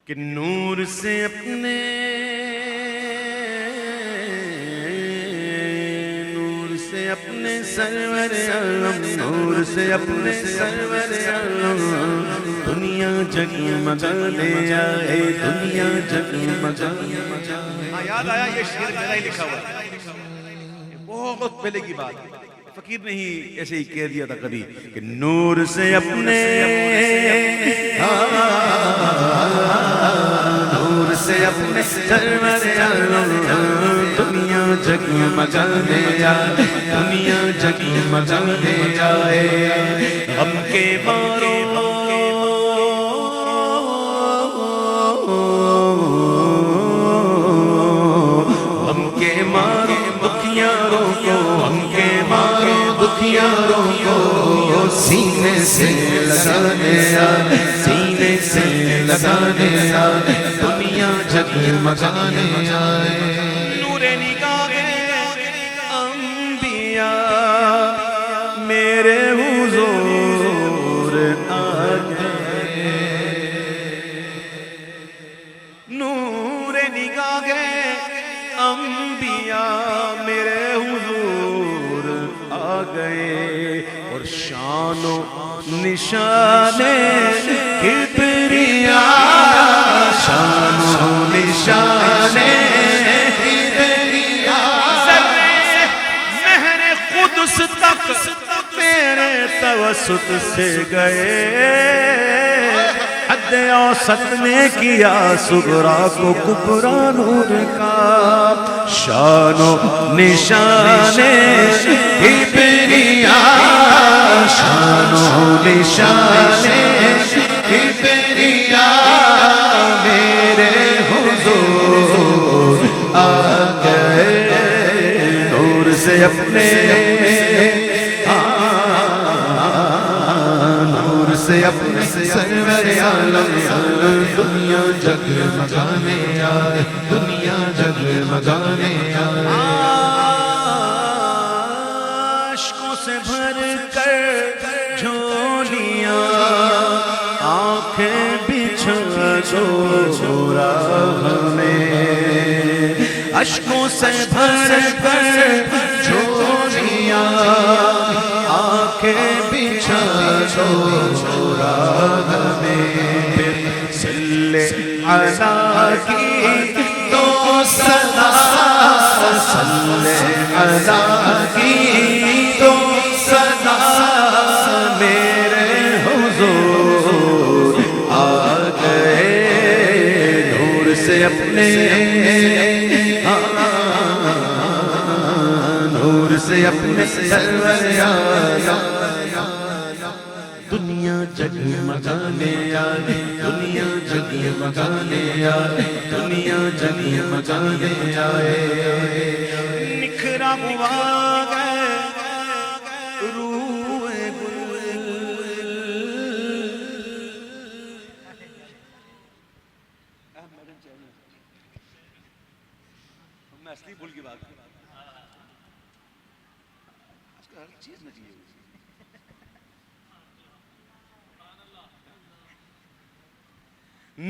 کہ نور سے اپنے سرور عالم، نور سے اپنے سرور عالم دنیا جگمگانے آئے، دنیا جگمگانے آئے۔ یاد آیا یہ شعر میرا ہی لکھا ہوا ہے، بہت پہلے کی بات ہے، فقیر نے ہی ایسے ہی کہہ دیا تھا کبھی کہ نور سے اپنے نور سے اپنے سرور عالم دنیا جگمگانے آئے، دنیا جگمگانے آئے۔ غم کے مارو غم کے مارو دکھیاروں کو، غم کے مارو دکھیاروں کو سینے سے لگانے آئے، سینے سے لگانے آئے، دنیا جگمگانے آئے۔ نور نگاہ انبیاء میرے حضور آ گئے، نور نگاہ انبیاء میرے حضور آ گئے، اور شان و نشان کبریا، شان و نشان کبریا مہر قدس تک میرے توسط سے گئے، حد اوسط نے کیا صغرا کو کبرا نور کا، شان و نشان کبریا، شان و نشان کبریا میرے حضور آ گئے، نور سے اپنے نور سے اپنے سرور عالم دنیا جگمگانے آئے، دنیا جگمگانے آئے۔ عشقوں سے بھر کر جھولیاں آنکھیں بچھا دو راہ میں، عشقوں سے بھر کر جھولیاں آنکھیں بچھا دو راہ میں، پھر صلی علی کی دو صدا، صلی علی کی دو صدا میرے حضور آ گئے، نور سے اپنے نور سے اپنے سرور عالم دنیا جگمگانے آئے، دنیا جگمگانے آئے، دنیا جگمگانے آئے۔ نکھرا ہوا گئے روح گل، میں اصلی بھول کی بات ہر چیز نہ چاہیے،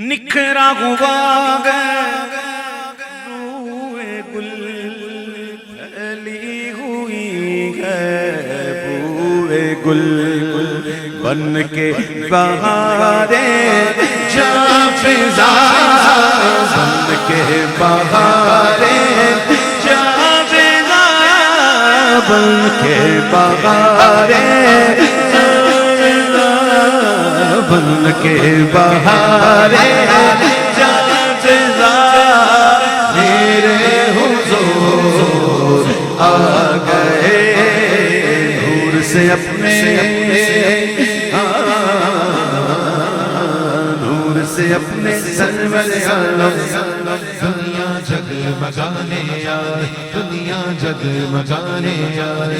نکھرا ہوا گئے روح گل، پھیلی ہوئی ہے بوئے گل، بن کے بہارے جاں فضا، بن کے بہارے جاں فضا، بن کے بہارے بن کے بہارے جاں فضا میرے حضور آ گئے، نور سے اپنے نور سے اپنے سرور عالم دنیا جگمگانے آئے، دنیا جگمگانے آئے۔